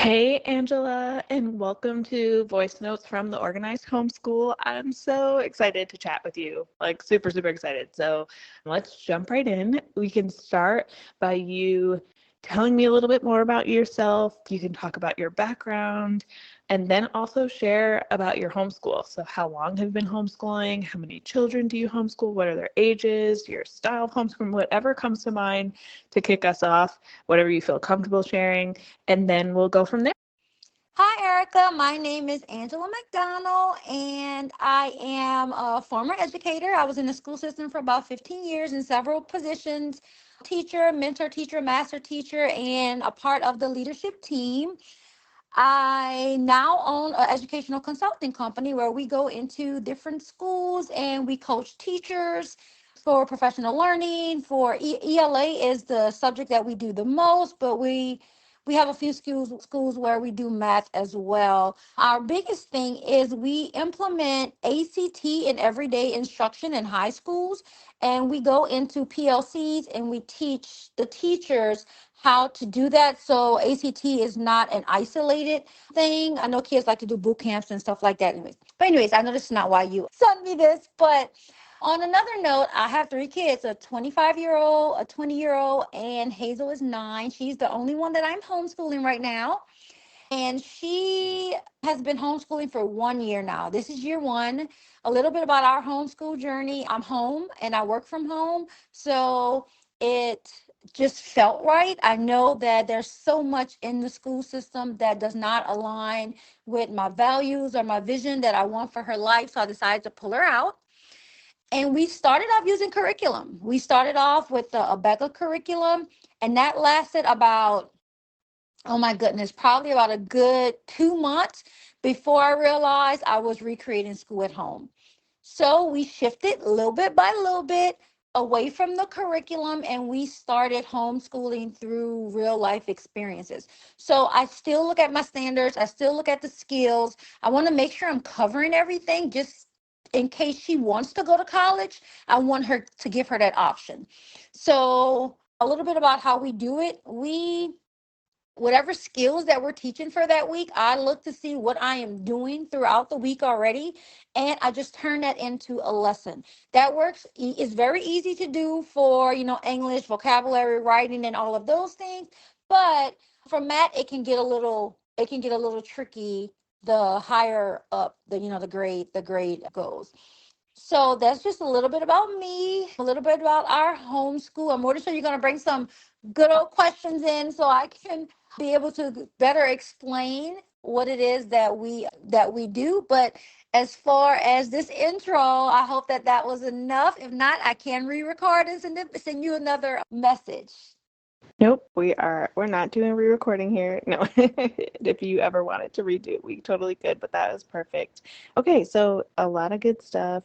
Hey, Angela, and welcome to Voice Notes from the Organized Homeschool. I'm so excited to chat with you, like super, super excited. So let's jump right in. We can start by you telling me a little bit more about yourself. You can talk about your background and then also share about your homeschool. So how long have you been homeschooling? How many children do you homeschool? What are their ages? Your style of homeschooling, whatever comes to mind to kick us off, whatever you feel comfortable sharing, and then we'll go from there. Hi, Erica. My name is Angela McDonald, and I am a former educator. I was in the school system for about 15 years in several positions: teacher, mentor teacher, master teacher, and a part of the leadership team. I now own an educational consulting company where we go into different schools and we coach teachers for professional learning. For ELA is the subject that we do the most, but we have a few schools where we do math as well. Our biggest thing is we implement ACT in everyday instruction in high schools, and we go into PLCs and we teach the teachers how to do that. So ACT is not an isolated thing. I know kids like to do boot camps and stuff like that. Anyways, I know this is not why you sent me this, but on another note, I have three kids: a 25-year-old, a 20-year-old, and Hazel is 9. She's the only one that I'm homeschooling right now. And she has been homeschooling for 1 year now. This is year one. A little bit about our homeschool journey. I'm home and I work from home. So it just felt right. I know that there's so much in the school system that does not align with my values or my vision that I want for her life. So I decided to pull her out. And we started off using curriculum. We started off with the Abeka curriculum, and that lasted about, oh my goodness, probably about a good 2 months before I realized I was recreating school at home. So we shifted little bit by little bit away from the curriculum and we started homeschooling through real life experiences. So I still look at my standards, I still look at the skills. I want to make sure I'm covering everything just in case she wants to go to college. I want her to give her that option. So a little bit about how we do it. We Whatever skills that we're teaching for that week, I look to see what I am doing throughout the week already, and I just turn that into a lesson. That works. It's very easy to do for, English, vocabulary, writing, and all of those things. But for math, it can get a little tricky the higher up the grade goes. So that's just a little bit about me, a little bit about our homeschool. I'm more sure you're going to bring some good old questions in so I can be able to better explain what it is that we do. But as far as this intro, I hope that was enough. If not, I can re-record and send you another message. Nope, we're not doing re-recording here. No. If you ever wanted to redo, we totally could, but that was perfect. Okay, so a lot of good stuff.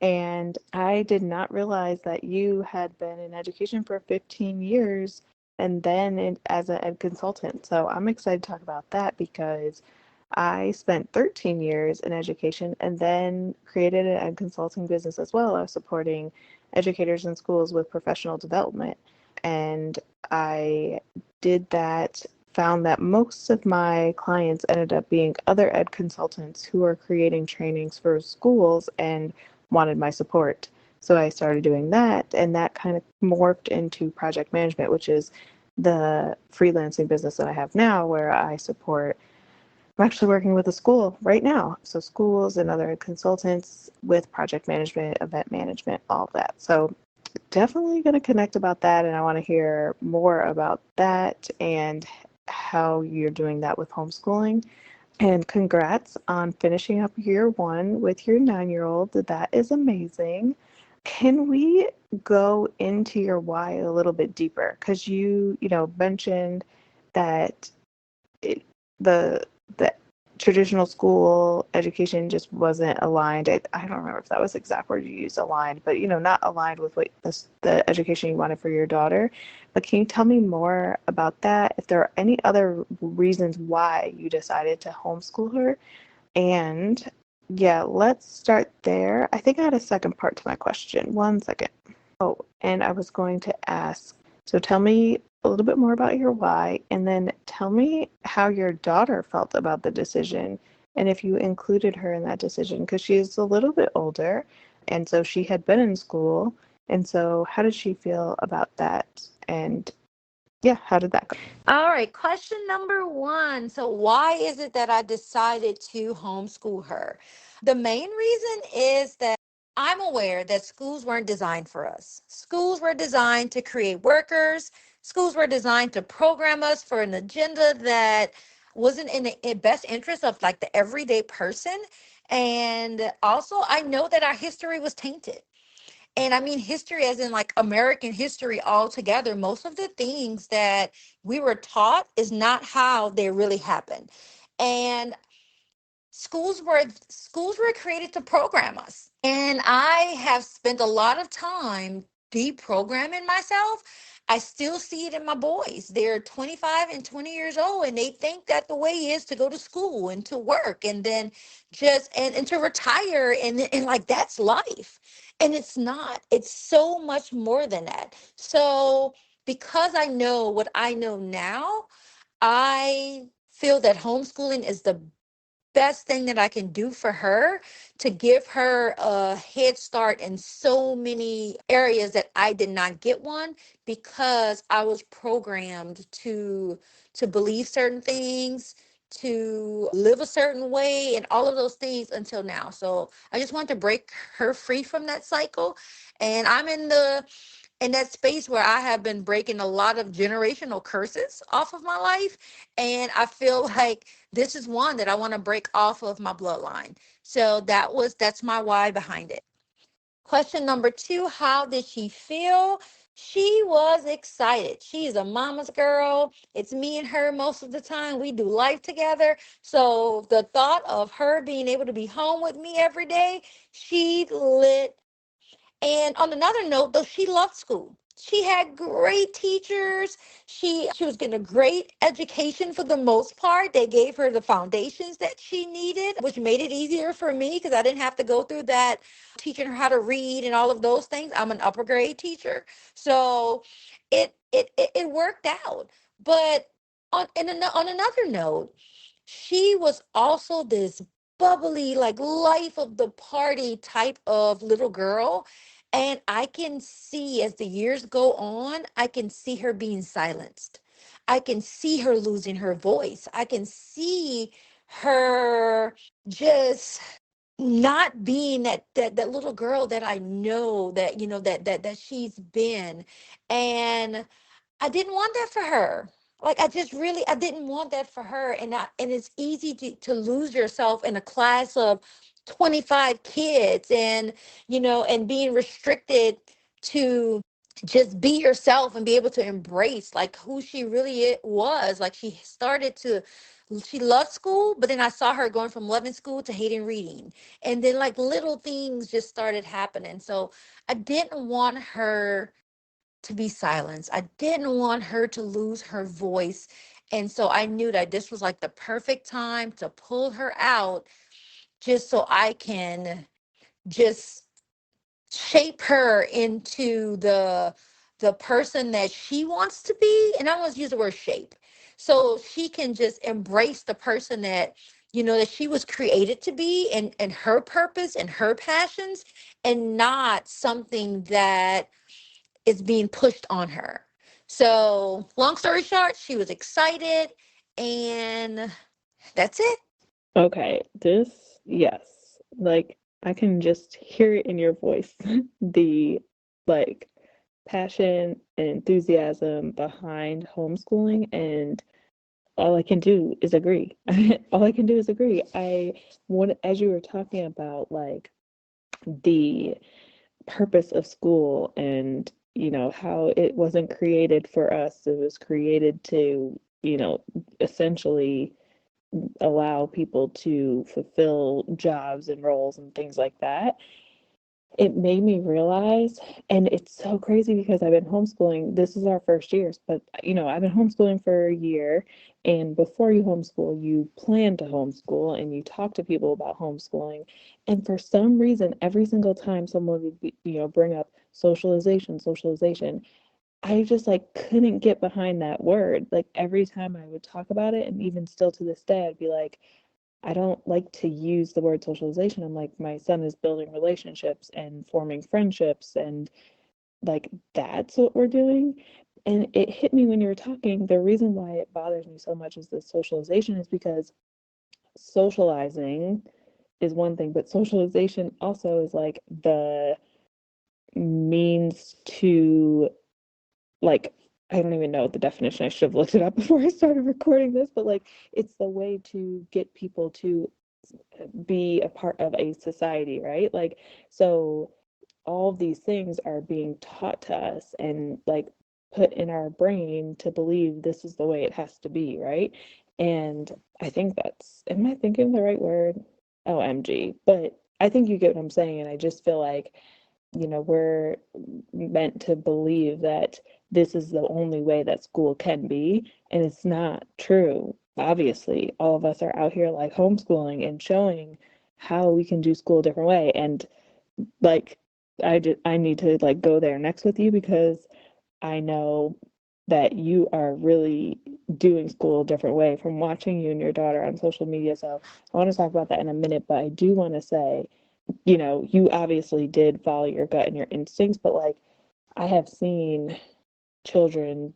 And I did not realize that you had been in education for 15 years and then as an ed consultant. So I'm excited to talk about that because I spent 13 years in education and then created an ed consulting business as well. I was supporting educators in schools with professional development. And I did that, found that most of my clients ended up being other ed consultants who are creating trainings for schools and wanted my support. So I started doing that, and that kind of morphed into project management, which is the freelancing business that I have now, where I support. I'm actually working with a school right now. So schools and other consultants with project management, event management, all of that. So definitely going to connect about that, and I want to hear more about that and how you're doing that with homeschooling. And congrats on finishing up year one with your 9-year-old. That is amazing. Can we go into your why a little bit deeper? Because you mentioned that it, the traditional school education just wasn't aligned. I don't remember if that was the exact word you used, aligned, but not aligned with what the education you wanted for your daughter. But can you tell me more about that? If there are any other reasons why you decided to homeschool her? And yeah, let's start there. I think I had a second part to my question. One second. Oh, and I was going to ask, so tell me a little bit more about your why, and then tell me how your daughter felt about the decision and if you included her in that decision because she's a little bit older and so she had been in school. And so, how did she feel about that? And yeah, how did that go? All right, question number one. So, why is it that I decided to homeschool her? The main reason is that I'm aware that schools weren't designed for us. Schools were designed to create workers, schools were designed to program us for an agenda that wasn't in the best interest of like the everyday person. And also, I know that our history was tainted. And I mean history as in like American history altogether. Most of the things that we were taught is not how they really happened. And schools were created to program us. And I have spent a lot of time deprogramming myself. I still see it in my boys. They're 25 and 20 years old, and they think that the way is to go to school and to work and then just and to retire and like that's life. And it's not. It's so much more than that. So because I know what I know now, I feel that homeschooling is the best thing that I can do for her to give her a head start in so many areas that I did not get one because I was programmed to believe certain things, to live a certain way and all of those things until now. So I just want to break her free from that cycle. And I'm in that space where I have been breaking a lot of generational curses off of my life. And I feel like this is one that I want to break off of my bloodline. So that's my why behind it. Question number two, how did she feel? She was excited. She is a mama's girl. It's me and her most of the time. We do life together. So the thought of her being able to be home with me every day, she lit. And on another note, though, she loved school. She had great teachers. She was getting a great education for the most part. They gave her the foundations that she needed, which made it easier for me because I didn't have to go through that teaching her how to read and all of those things. I'm an upper grade teacher. So it worked out. But on another note, she was also this bubbly, like life of the party type of little girl. And I can see as the years go on, I can see her being silenced. I can see her losing her voice. I can see her just not being that little girl that I know that that she's been. And I didn't want that for her. Like I just really I didn't want that for her. And it's easy to lose yourself in a class of 25 kids and being restricted to just be yourself and be able to embrace like who she really was. Like she loved school, but then I saw her going from loving school to hating reading. And then like little things just started happening. So I didn't want her to be silenced. I didn't want her to lose her voice. And so I knew that this was like the perfect time to pull her out just so I can just shape her into the person that she wants to be. And I always use the word shape. So she can just embrace the person that that she was created to be and her purpose and her passions and not something that is being pushed on her. So, long story short, she was excited, and that's it. Okay, yes, like I can just hear it in your voice. The like passion and enthusiasm behind homeschooling, and all I can do is agree. All I can do is agree. I want, as you were talking about like the purpose of school and how it wasn't created for us, it was created to essentially allow people to fulfill jobs and roles and things like that. It made me realize, and it's so crazy because I've been homeschooling. This is our first years, but I've been homeschooling for a year. And before you homeschool, you plan to homeschool and you talk to people about homeschooling. And for some reason, every single time someone would bring up socialization, socialization, I just like couldn't get behind that word. Like every time I would talk about it, and even still to this day, I'd be like, I don't like to use the word socialization. I'm like, my son is building relationships and forming friendships, and like that's what we're doing. And it hit me when you were talking. The reason why it bothers me so much is the socialization is because socializing is one thing, but socialization also is like the means to, like, I don't even know the definition. I should have looked it up before I started recording this, but like it's the way to get people to be a part of a society, right? Like, so all of these things are being taught to us and like put in our brain to believe this is the way it has to be, right? And I think that's, am I thinking the right word? OMG. But I think you get what I'm saying. And I just feel like, we're meant to believe that this is the only way that school can be, and it's not true. Obviously, all of us are out here like homeschooling and showing how we can do school a different way. And like, I need to like go there next with you because I know that you are really doing school a different way from watching you and your daughter on social media. So I want to talk about that in a minute, but I do want to say, you obviously did follow your gut and your instincts, but like I have seen children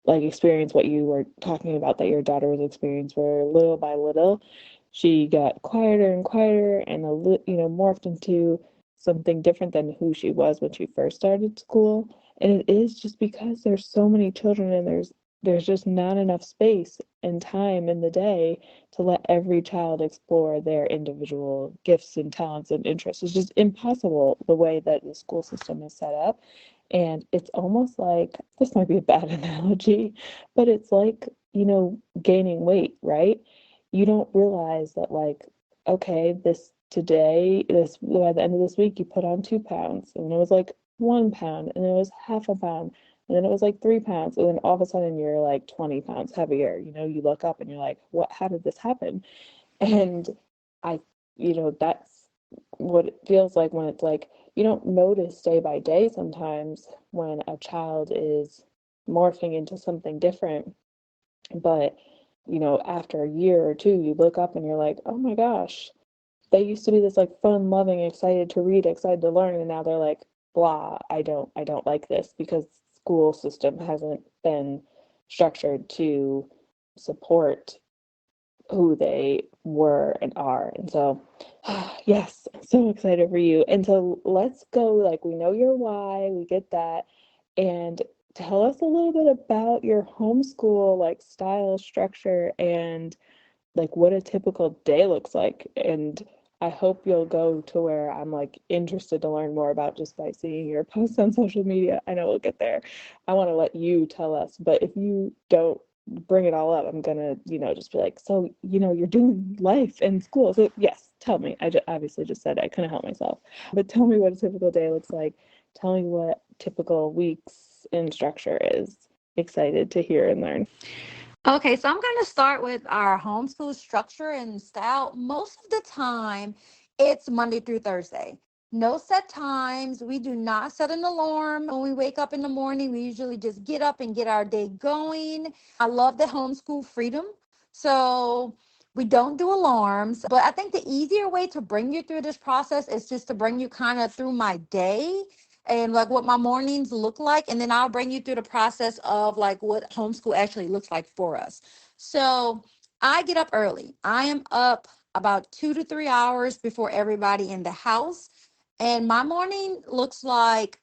like experience what you were talking about that your daughter was experiencing, where little by little she got quieter and quieter and morphed into something different than who she was when she first started school. And it is just because there's so many children and there's just not enough space and time in the day to let every child explore their individual gifts and talents and interests. It's just impossible the way that the school system is set up. And it's almost like, this might be a bad analogy, but it's like, gaining weight, right? You don't realize that, like, okay, by the end of this week, you put on 2 pounds, and then it was like 1 pound, and then it was half a pound, and then it was like 3 pounds, and then all of a sudden you're like 20 pounds heavier. You look up and you're like, what, how did this happen? And I, that's what it feels like when it's like you don't notice day by day sometimes when a child is morphing into something different. But, after a year or two, you look up and you're like, oh my gosh, they used to be this like fun, loving, excited to read, excited to learn, and now they're like, blah, I don't like this because school system hasn't been structured to support who they were and are. And so, yes, I'm so excited for you. And so let's go, like, we know your why, we get that. And tell us a little bit about your homeschool, like, style, structure, and like what a typical day looks like. And I hope you'll go to where I'm like interested to learn more about just by seeing your posts on social media. I know we'll get there. I want to let you tell us, but if you don't bring it all up, I'm gonna, just be like, so, you're doing life and school. So yes, tell me. Obviously just said I couldn't help myself, but tell me what a typical day looks like. Tell me what typical weeks in structure is. Excited to hear and learn. Okay, so I'm going to start with our homeschool structure and style. Most of the time, it's Monday through Thursday. No set times. We do not set an alarm when we wake up in the morning. We usually just get up and get our day going. I love the homeschool freedom. So we don't do alarms. But I think the easier way to bring you through this process is just to bring you kind of through my day and like what my mornings look like. And then I'll bring you through the process of like what homeschool actually looks like for us. So I get up early. I am up about 2 to 3 hours before everybody in the house. And my morning looks like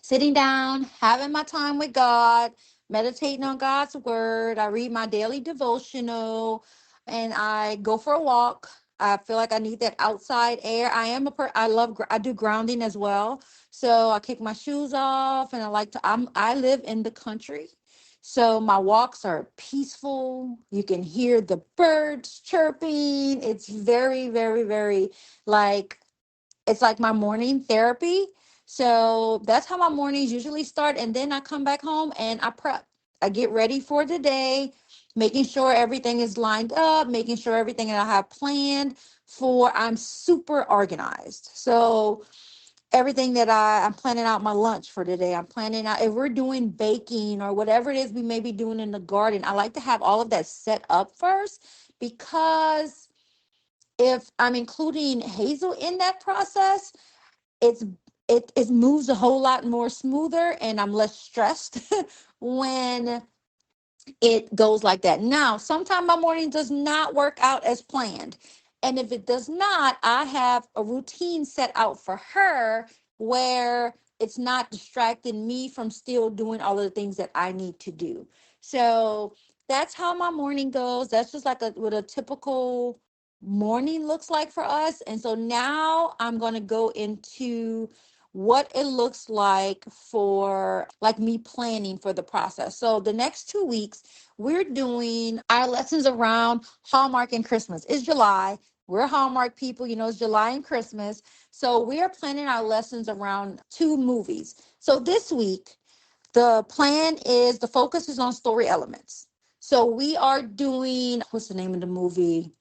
sitting down, having my time with God, meditating on God's word. I read my daily devotional and I go for a walk. I feel like I need that outside air. I do grounding as well. So I kick my shoes off and I live in the country. So my walks are peaceful. You can hear the birds chirping. It's very, very, very like it's like my morning therapy. So that's how my mornings usually start. And then I come back home and I prep. I get ready for the day, making sure everything is lined up, making sure everything that I have planned for. I'm super organized. So everything that I'm planning out my lunch for today. I'm planning out if we're doing baking or whatever it is we may be doing in the garden. I like to have all of that set up first, because if I'm including Hazel in that process, it's it moves a whole lot more smoother, and I'm less stressed when it goes like that. Now, sometimes my morning does not work out as planned. And if it does not, I have a routine set out for her where it's not distracting me from still doing all of the things that I need to do. So that's how my morning goes. That's just like what a typical morning looks like for us. And so now I'm going to go into what it looks like for like me planning for the process. So the next 2 weeks, we're doing our lessons around Hallmark and Christmas. It's July. We're Hallmark people, it's July and Christmas. So we are planning our lessons around two movies. So this week, the plan is the focus is on story elements. So we are doing, what's the name of the movie?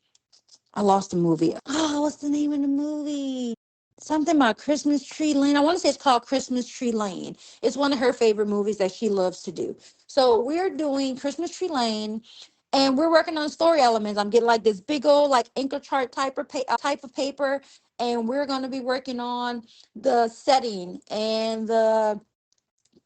I lost the movie. Oh, what's the name of the movie? Something about Christmas Tree Lane. I want to say it's called Christmas Tree Lane. It's one of her favorite movies that she loves to do. So we're doing Christmas Tree Lane, and we're working on story elements. I'm getting like this big old like anchor chart type of paper, and we're going to be working on the setting and the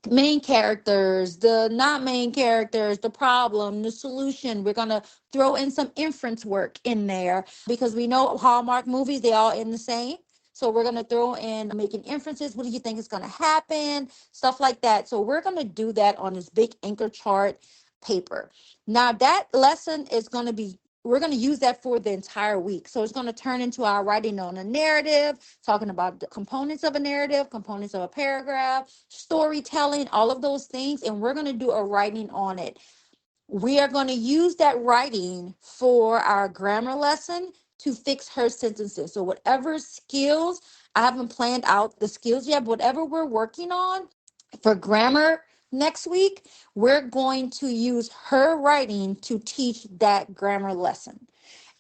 main characters, the not main characters, the problem, the solution. We're going to throw in some inference work in there because we know Hallmark movies, they all end the same. So we're going to throw in making inferences. What do you think is going to happen? Stuff like that. So we're going to do that on this big anchor chart paper. Now that lesson is going to be we're going to use that for the entire week. So it's going to turn into our writing on a narrative, talking about the components of a narrative, components of a paragraph, storytelling, all of those things. And we're going to do a writing on it. We are going to use that writing for our grammar lesson to fix her sentences. So whatever skills, I haven't planned out the skills yet, but whatever we're working on for grammar next week, we're going to use her writing to teach that grammar lesson.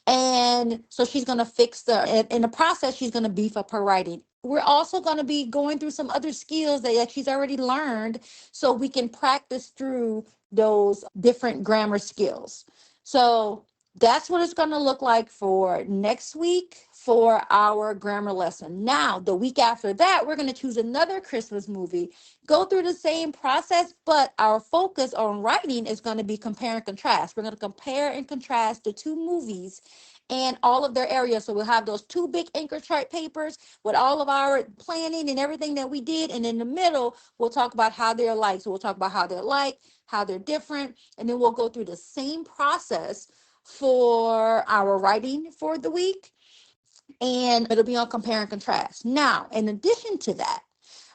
And so she's going to fix in the process, she's going to beef up her writing. We're also going to be going through some other skills that she's already learned so we can practice through those different grammar skills. So that's what it's going to look like for next week for our grammar lesson. Now, the week after that, we're going to choose another Christmas movie, go through the same process, but our focus on writing is going to be compare and contrast. We're going to compare and contrast the two movies and all of their areas. So we'll have those two big anchor chart papers with all of our planning and everything that we did. And in the middle, we'll talk about how they're like. So we'll talk about how they're like, how they're different. And then we'll go through the same process for our writing for the week. And it'll be on compare and contrast. Now, in addition to that,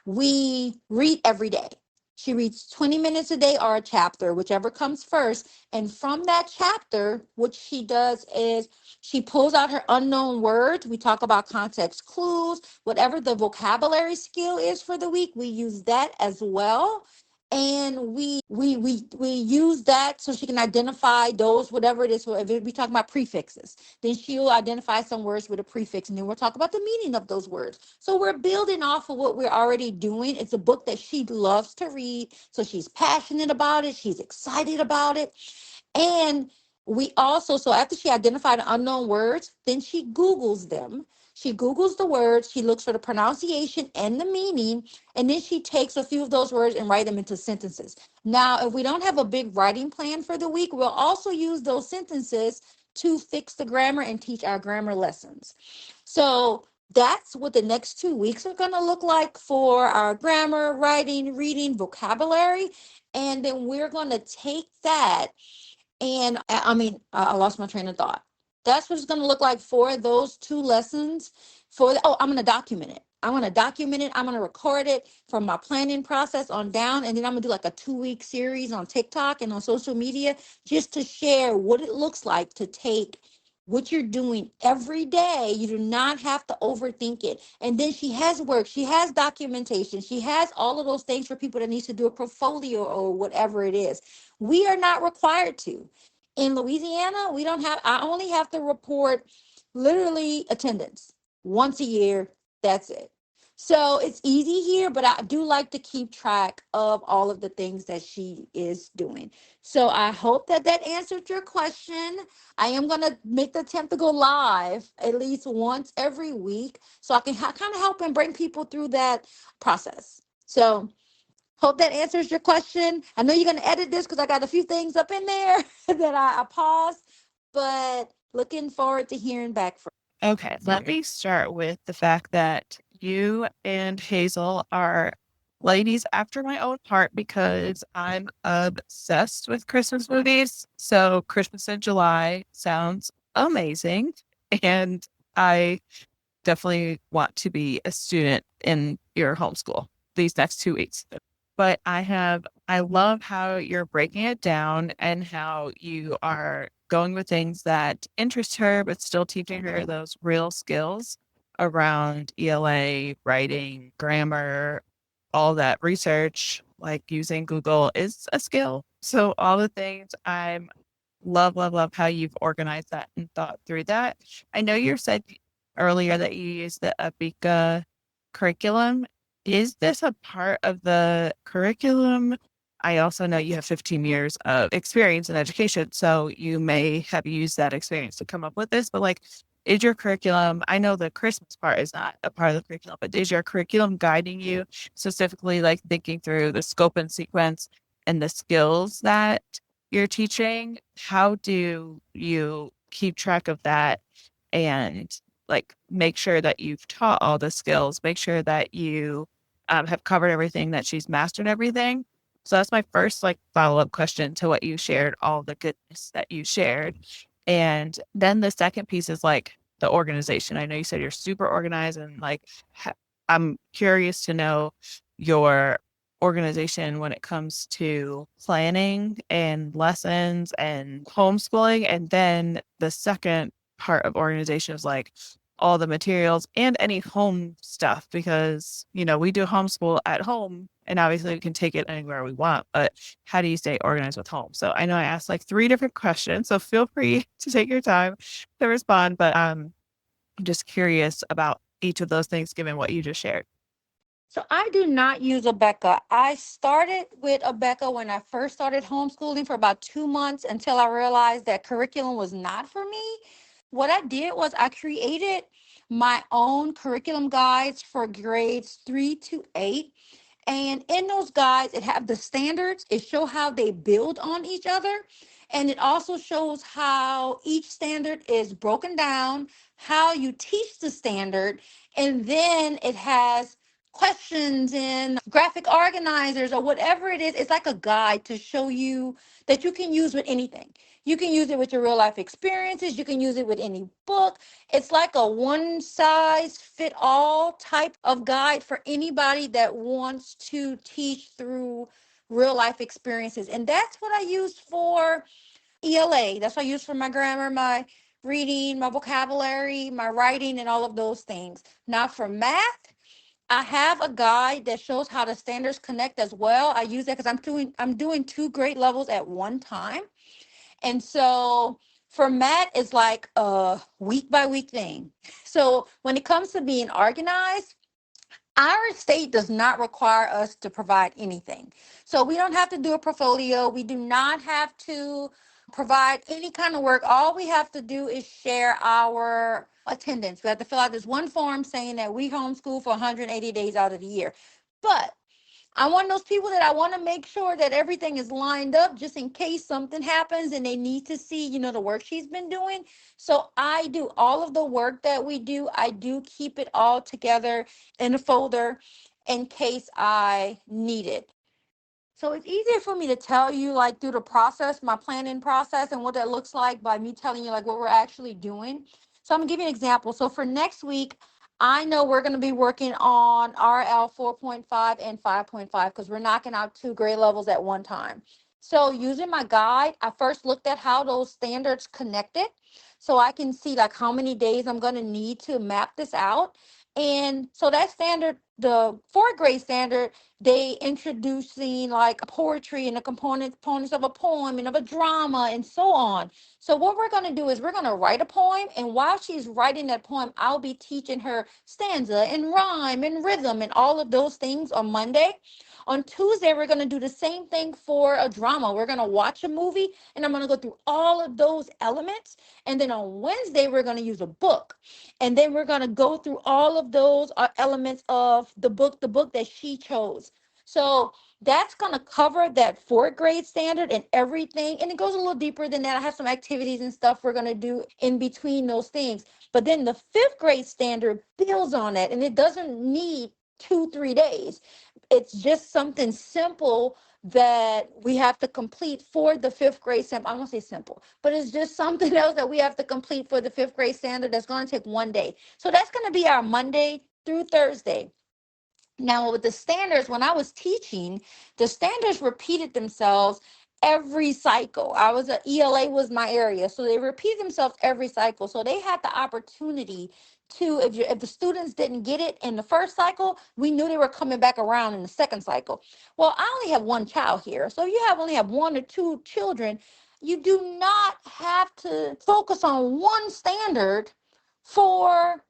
we read every day. She reads 20 minutes a day or a chapter, whichever comes first. And from that chapter, what she does is she pulls out her unknown words. We talk about context clues, whatever the vocabulary skill is for the week, we use that as well. And we use that so she can identify those, whatever it is. So if we talk about prefixes, then she'll identify some words with a prefix, and then we'll talk about the meaning of those words. So we're building off of what we're already doing. It's a book that she loves to read, so she's passionate about it. She's excited about it. And we also, so after she identified the unknown words, then she Googles them. She Googles the words, she looks for the pronunciation and the meaning, and then she takes a few of those words and write them into sentences. Now, if we don't have a big writing plan for the week, we'll also use those sentences to fix the grammar and teach our grammar lessons. So that's what the next 2 weeks are going to look like for our grammar, writing, reading, vocabulary. And then we're going to take that and I lost my train of thought. That's what it's going to look like for those two lessons. I'm going to document it. I'm going to document it. I'm going to record it from my planning process on down. And then I'm going to do like a 2-week series on TikTok and on social media just to share what it looks like to take what you're doing every day. You do not have to overthink it. And then she has work. She has documentation. She has all of those things for people that needs to do a portfolio or whatever it is. We are not required to. In Louisiana, I only have to report literally attendance once a year. That's it. So it's easy here, but I do like to keep track of all of the things that she is doing. So I hope that that answered your question. I am going to make the attempt to go live at least once every week so I can kind of help and bring people through that process. So hope that answers your question. I know you're going to edit this because I got a few things up in there that I paused, but looking forward to hearing back from. Okay, let me start with the fact that you and Hazel are ladies after my own heart because I'm obsessed with Christmas movies. So, Christmas in July sounds amazing. And I definitely want to be a student in your homeschool these next 2 weeks. But I love how you're breaking it down and how you are going with things that interest her, but still teaching her those real skills around ELA, writing, grammar, all that research, like using Google is a skill. So all the things I'm love how you've organized that and thought through that. I know you said earlier that you use the Abika curriculum. Is this a part of the curriculum? I also know you have 15 years of experience in education, so you may have used that experience to come up with this, but like, is your curriculum, I know the Christmas part is not a part of the curriculum, but is your curriculum guiding you specifically, like thinking through the scope and sequence and the skills that you're teaching? How do you keep track of that and like make sure that you've taught all the skills, make sure that you have covered everything, that she's mastered everything? So that's my first like follow up question to what you shared, all the goodness that you shared. And then the second piece is like the organization. I know you said you're super organized and like I'm curious to know your organization when it comes to planning and lessons and homeschooling. And then the second part of organization is like all the materials and any home stuff because, you know, we do homeschool at home and obviously we can take it anywhere we want, but how do you stay organized with home? So I know I asked like three different questions, so feel free to take your time to respond, but I'm just curious about each of those things given what you just shared. So I do not use Abeka. I started with Abeka when I first started homeschooling for about 2 months until I realized that curriculum was not for me. What I did was I created my own curriculum guides for grades 3 to 8. And in those guides, it have the standards. It show how they build on each other. And it also shows how each standard is broken down, how you teach the standard. And then it has questions and graphic organizers or whatever it is. It's like a guide to show you that you can use with anything. You can use it with your real life experiences. You can use it with any book. It's like a one size fit all type of guide for anybody that wants to teach through real life experiences. And that's what I use for ELA. That's what I use for my grammar, my reading, my vocabulary, my writing, and all of those things. Now for math, I have a guide that shows how the standards connect as well. I use that because I'm doing two grade levels at one time. And so for Matt, it's like a week by week thing. So when it comes to being organized, our state does not require us to provide anything. So we don't have to do a portfolio. We do not have to provide any kind of work. All we have to do is share our attendance. We have to fill out this one form saying that we homeschool for 180 days out of the year. But I'm one of those people that I want to make sure that everything is lined up just in case something happens and they need to see, the work she's been doing. So I do all of the work that we do. I do keep it all together in a folder in case I need it. So it's easier for me to tell you like through the process, my planning process and what that looks like by me telling you like what we're actually doing. So I'm gonna give you an example. So for next week, I know we're gonna be working on RL 4.5 and 5.5 because we're knocking out two grade levels at one time. So using my guide, I first looked at how those standards connected so I can see like how many days I'm gonna need to map this out. And so that standard, the fourth grade standard, they introducing like poetry and the components of a poem and of a drama and so on. So what we're going to do is we're going to write a poem, and while she's writing that poem, I'll be teaching her stanza and rhyme and rhythm and all of those things on Monday. On Tuesday, we're going to do the same thing for a drama. We're going to watch a movie, and I'm going to go through all of those elements. And then on Wednesday, we're going to use a book. And then we're going to go through all of those elements of the book that she chose. So that's going to cover that fourth grade standard and everything. And it goes a little deeper than that. I have some activities and stuff we're going to do in between those things. But then the fifth grade standard builds on that, and it doesn't need 2-3 days. It's just something simple that we have to complete for the fifth grade standard. I'm going to say simple, but it's just something else that we have to complete for the fifth grade standard that's going to take one day. So that's going to be our Monday through Thursday. Now, with the standards, when I was teaching, the standards repeated themselves every cycle. ELA was my area, so they repeat themselves every cycle. So they had the opportunity to, if the students didn't get it in the first cycle, we knew they were coming back around in the second cycle. Well, I only have one child here, so you only have 1 or 2 children. You do not have to focus on one standard for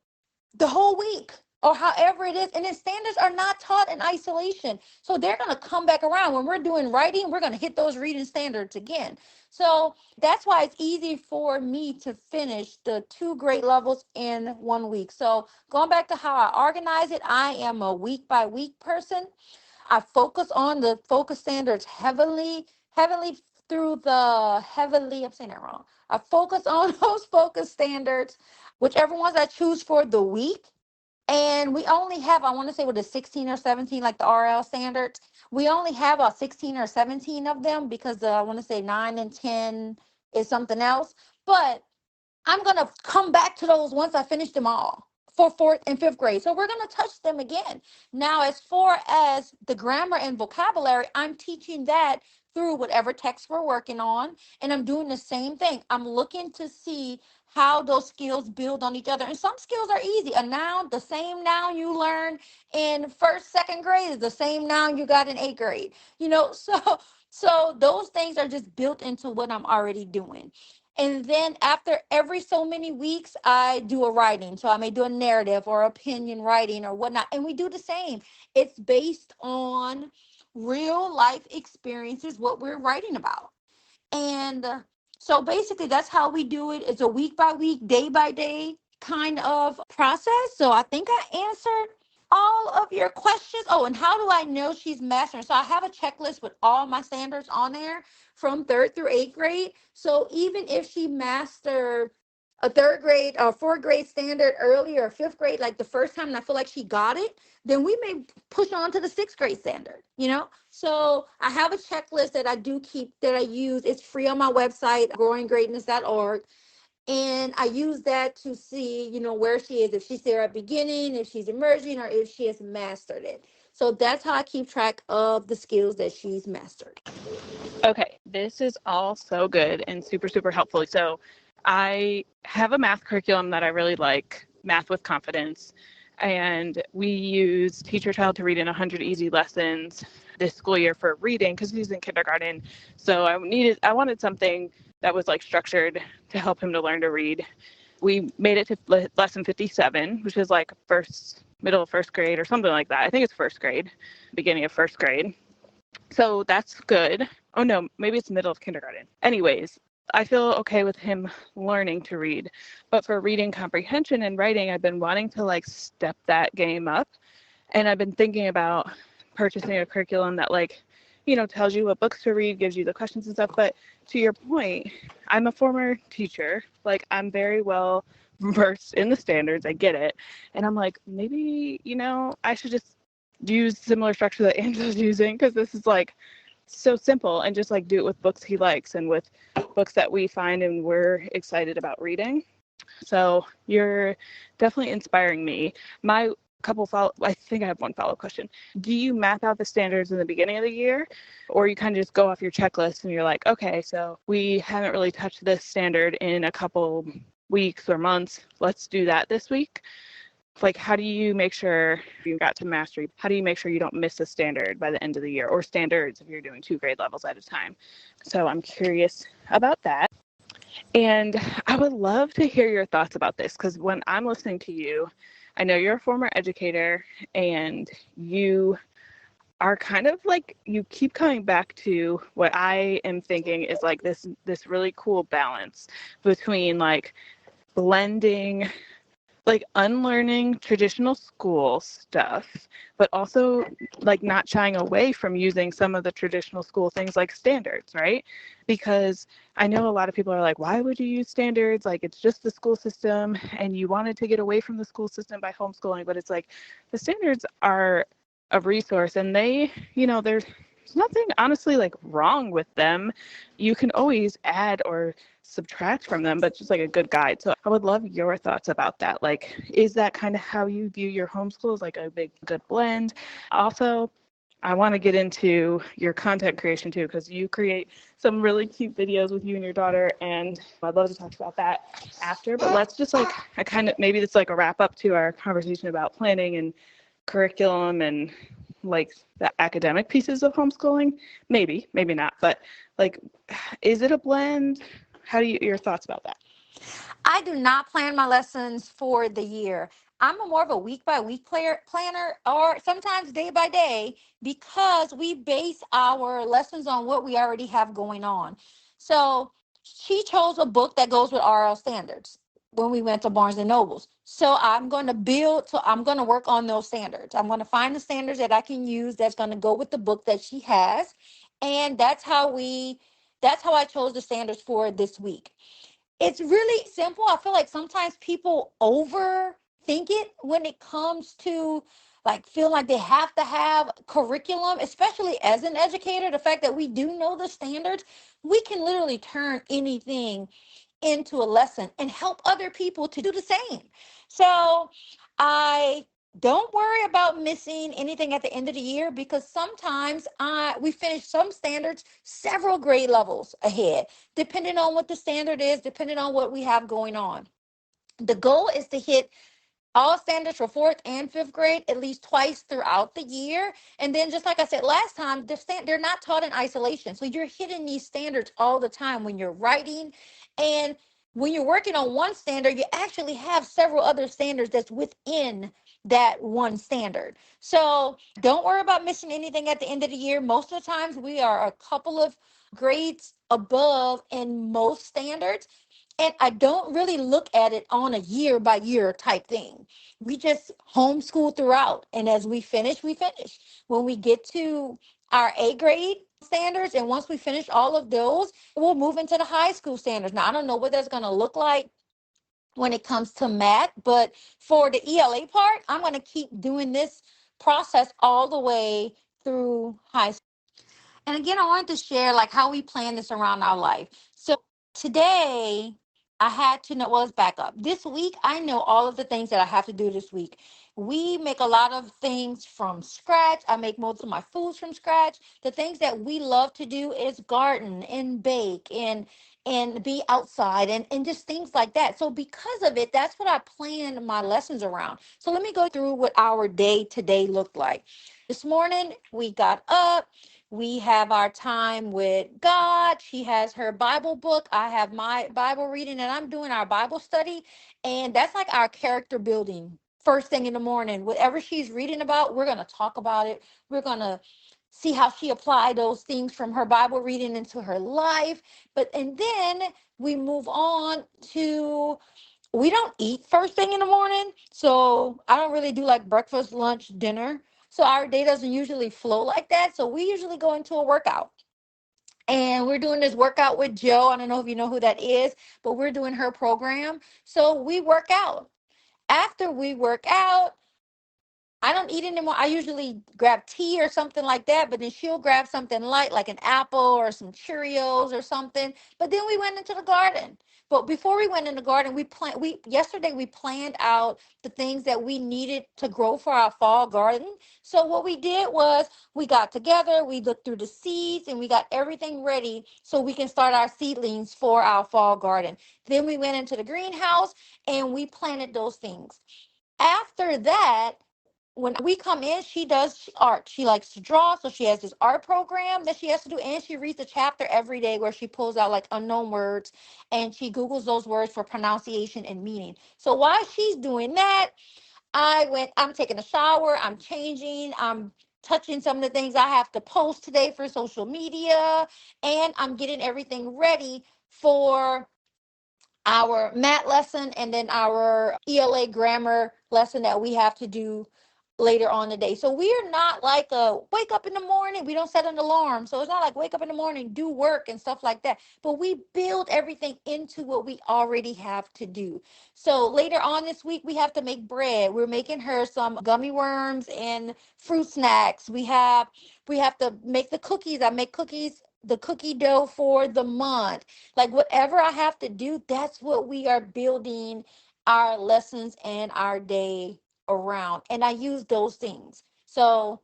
the whole week or however it is. And then standards are not taught in isolation. So they're going to come back around. When we're doing writing, we're going to hit those reading standards again. So that's why it's easy for me to finish the 2 grade levels in 1 week. So going back to how I organize it, I am a week by week person. I focus on the focus standards heavily through the heavily, I'm saying that wrong. I focus on those focus standards, whichever ones I choose for the week. And we only have, I want to say, with the 16 or 17, like the RL standards, we only have 16 or 17 of them because I want to say 9 and 10 is something else. But I'm going to come back to those once I finish them all for fourth and fifth grade. So we're going to touch them again. Now, as far as the grammar and vocabulary, I'm teaching that through whatever text we're working on. And I'm doing the same thing. I'm looking to see how those skills build on each other. And some skills are easy. A noun, the same noun you learn in first, second grade is the same noun you got in eighth grade. So those things are just built into what I'm already doing. And then after every so many weeks, I do a writing. So I may do a narrative or opinion writing or whatnot. And we do the same. It's based on real life experiences, what we're writing about. And so basically, that's how we do it. It's a week by week, day by day kind of process. So I think I answered all of your questions. Oh, and how do I know she's mastering? So I have a checklist with all my standards on there from third through eighth grade. So even if she mastered a third grade or fourth grade standard earlier or fifth grade, like the first time, and I feel like she got it, then we may push on to the sixth grade standard. So I have a checklist that I do keep, that I use. It's free on my website, growinggreatness.org. And I use that to see, where she is, if she's there at beginning, if she's emerging, or if she has mastered it. So that's how I keep track of the skills that she's mastered. Okay, this is all so good and super, super helpful. So I have a math curriculum that I really like, Math with Confidence. And we use Teach Your Child to Read in 100 Easy Lessons this school year for reading because he's in kindergarten. So I wanted something that was like structured to help him to learn to read. We made it to lesson 57, which is like middle of first grade or something like that. I think it's first grade, beginning of first grade. So that's good. Oh no, maybe it's middle of kindergarten. Anyways, I feel okay with him learning to read. But for reading comprehension and writing, I've been wanting to like step that game up. And I've been thinking about purchasing a curriculum that tells you what books to read, gives you the questions and stuff. But to your point, I'm a former teacher. Like, I'm very well versed in the standards. I get it. And I'm like, maybe, I should just use similar structure that Angela's using, because this is like so simple, and just like do it with books he likes and with books that we find and we're excited about reading. So you're definitely inspiring me. I think I have one follow-up question. Do you map out the standards in the beginning of the year, or you kind of just go off your checklist and you're like, okay, so we haven't really touched this standard in a couple weeks or months. Let's do that this week. like, how do you make sure you got to mastery? How do you make sure you don't miss a standard by the end of the year, or standards if you're doing 2 grade levels at a time? So I'm curious about that. And I would love to hear your thoughts about this, because when I'm listening to you, I know you're a former educator and you are kind of like, you keep coming back to what I am thinking is like this really cool balance between like blending, like unlearning traditional school stuff, but also like not shying away from using some of the traditional school things like standards, right? Because I know a lot of people are like, why would you use standards? Like, it's just the school system, and you wanted to get away from the school system by homeschooling. But it's like the standards are a resource, and they, there's nothing honestly like wrong with them. You can always add or subtract from them, but just like a good guide. So I would love your thoughts about that. Like, is that kind of how you view your homeschool, as like a big good blend? Also, I want to get into your content creation too, because you create some really cute videos with you and your daughter, and I'd love to talk about that after. But let's just like, I kind of, maybe it's like a wrap up to our conversation about planning and curriculum and like the academic pieces of homeschooling. Maybe not, but like, is it a blend? How do you, your thoughts about that? I do not plan my lessons for the year. I'm a more of a week by week planner, or sometimes day by day, because we base our lessons on what we already have going on. So she chose a book that goes with RL standards when we went to Barnes and Nobles. So I'm going to work on those standards. I'm going to find the standards that I can use that's going to go with the book that she has. And that's how I chose the standards for this week. It's really simple. I feel like sometimes people overthink it when it comes to like feel like they have to have curriculum, especially as an educator. The fact that we do know the standards, we can literally turn anything into a lesson and help other people to do the same. So I don't worry about missing anything at the end of the year, because sometimes we finish some standards several grade levels ahead, depending on what the standard is, depending on what we have going on. The goal is to hit all standards for fourth and fifth grade at least twice throughout the year. And then, just like I said last time, they're not taught in isolation. So you're hitting these standards all the time when you're writing. And when you're working on one standard, you actually have several other standards that's within that one standard. So don't worry about missing anything at the end of the year. Most of the times we are a couple of grades above in most standards. And I don't really look at it on a year by year type thing. We just homeschool throughout. And as we finish, we finish. When we get to our A grade standards, and once we finish all of those, we'll move into the high school standards. Now, I don't know what that's going to look like when it comes to math, but for the ELA part, I'm going to keep doing this process all the way through high school. And again, I wanted to share like how we plan this around our life. So today I had to know, well, let's back up. This week, I know all of the things that I have to do this week. We make a lot of things from scratch. I make most of my foods from scratch. The things that we love to do is garden and bake and be outside and just things like that. So because of it, that's what I plan my lessons around. So let me go through what our day to day looked like. This morning, we got up. We have our time with God. She has her Bible book. I have my Bible reading, and I'm doing our Bible study. And that's like our character building first thing in the morning. Whatever she's reading about, we're going to talk about it. We're going to see how she applied those things from her Bible reading into her life. And then we move on to, we don't eat first thing in the morning. So I don't really do like breakfast, lunch, dinner. So our day doesn't usually flow like that. So we usually go into a workout. And we're doing this workout with Joe. I don't know if you know who that is, but we're doing her program. So we work out. After we work out, I don't eat anymore. I usually grab tea or something like that, but then she'll grab something light like an apple or some Cheerios or something. But then we went into the garden. But before we went in the garden, yesterday we planned out the things that we needed to grow for our fall garden. So what we did was we got together, we looked through the seeds, and we got everything ready so we can start our seedlings for our fall garden. Then we went into the greenhouse and we planted those things. After that, when we come in, she does art. She likes to draw, so she has this art program that she has to do, and she reads a chapter every day where she pulls out like unknown words and she Googles those words for pronunciation and meaning. So while she's doing that, I'm taking a shower, I'm changing, I'm touching some of the things I have to post today for social media, and I'm getting everything ready for our math lesson and then our ELA grammar lesson that we have to do later on the day. So we are not like a wake up in the morning. We don't set an alarm. So it's not like wake up in the morning, do work and stuff like that. But we build everything into what we already have to do. So later on this week, we have to make bread. We're making her some gummy worms and fruit snacks. We have to make the cookies. I make cookies, the cookie dough for the month. Like whatever I have to do, that's what we are building our lessons and our day around. And I use those things. So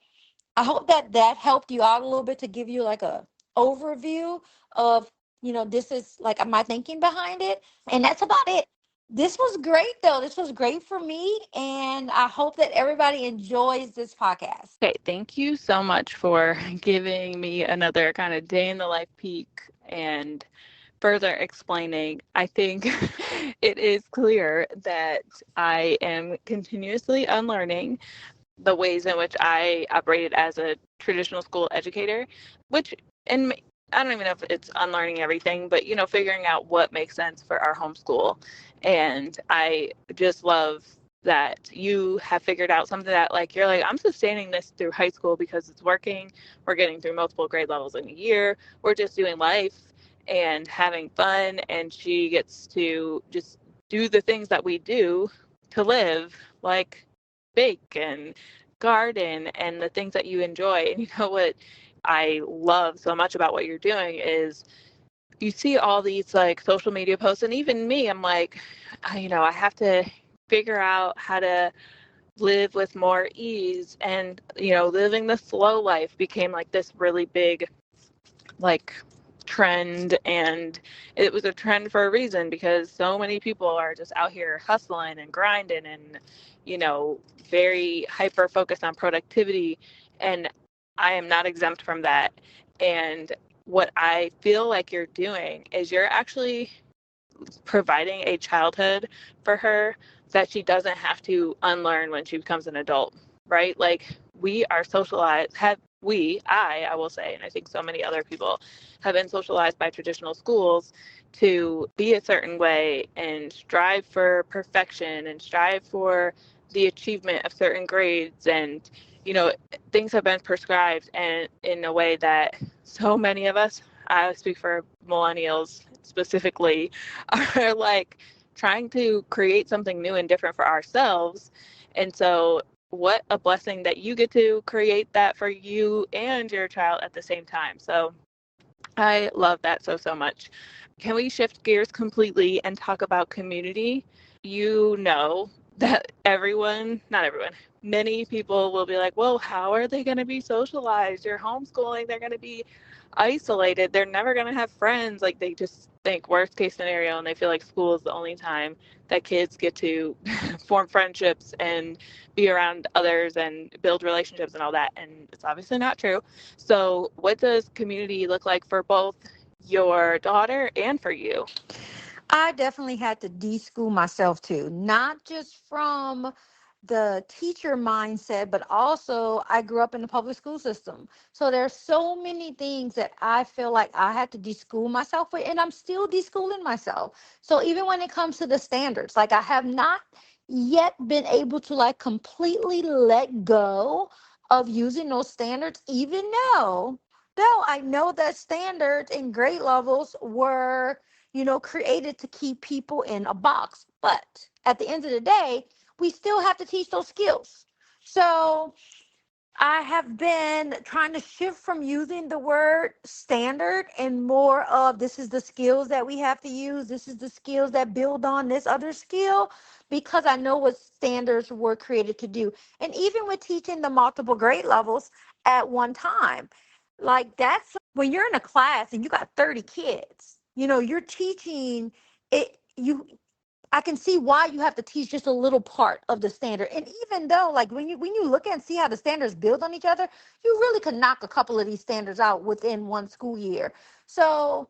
I hope that that helped you out a little bit to give you like a overview of, this is like my thinking behind it. And that's about it. This was great though. This was great for me. And I hope that everybody enjoys this podcast. Okay, thank you so much for giving me another kind of day in the life peek and further explaining. I think it is clear that I am continuously unlearning the ways in which I operated as a traditional school educator, which, and I don't even know if it's unlearning everything, but figuring out what makes sense for our homeschool. And I just love that you have figured out something that you're like, I'm sustaining this through high school because it's working. We're getting through multiple grade levels in a year. We're just doing life and having fun. And she gets to just do the things that we do to live, like bake and garden and the things that you enjoy. And you know what I love so much about what you're doing is you see all these social media posts, and even me, I'm like, I have to figure out how to live with more ease, and living the slow life became this really big like trend, and it was a trend for a reason because so many people are just out here hustling and grinding and very hyper focused on productivity, and I am not exempt from that. And what I feel like you're doing is you're actually providing a childhood for her that she doesn't have to unlearn when she becomes an adult, right? Like we are socialized, I will say, and I think so many other people have been socialized by traditional schools to be a certain way and strive for perfection and strive for the achievement of certain grades. And, things have been prescribed and in a way that so many of us, I speak for millennials specifically, are trying to create something new and different for ourselves. And so what a blessing that you get to create that for you and your child at the same time. So I love that so much. Can we shift gears completely and talk about community? That not everyone, many people will be like, well, how are they going to be socialized? You're homeschooling, they're going to be isolated, they're never going to have friends. Like they just think worst case scenario, and they feel like school is the only time that kids get to form friendships and be around others and build relationships and all that. And it's obviously not true. So what does community look like for both your daughter and for you? I definitely had to de-school myself too, not just from the teacher mindset, but also I grew up in the public school system. So there's so many things that I feel like I had to de-school myself with, and I'm still de-schooling myself. So even when it comes to the standards, like I have not yet been able to completely let go of using those standards, even though I know that standards and grade levels were created to keep people in a box. But at the end of the day, we still have to teach those skills. So I have been trying to shift from using the word standard and more of this is the skills that we have to use. This is the skills that build on this other skill because I know what standards were created to do. And even with teaching the multiple grade levels at one time, that's when you're in a class and you got 30 kids, you're teaching it. I can see why you have to teach just a little part of the standard. And even though, like, when you look and see how the standards build on each other, you really could knock a couple of these standards out within one school year. So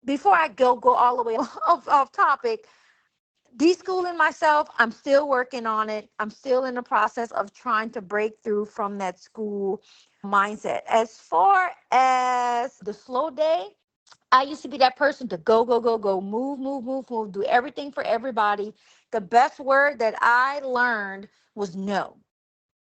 before I go all the way off topic, deschooling myself, I'm still working on it. I'm still in the process of trying to break through from that school mindset. As far as the slow day, I used to be that person to go, go, go, go, move, move, move, move, do everything for everybody. The best word that I learned was no.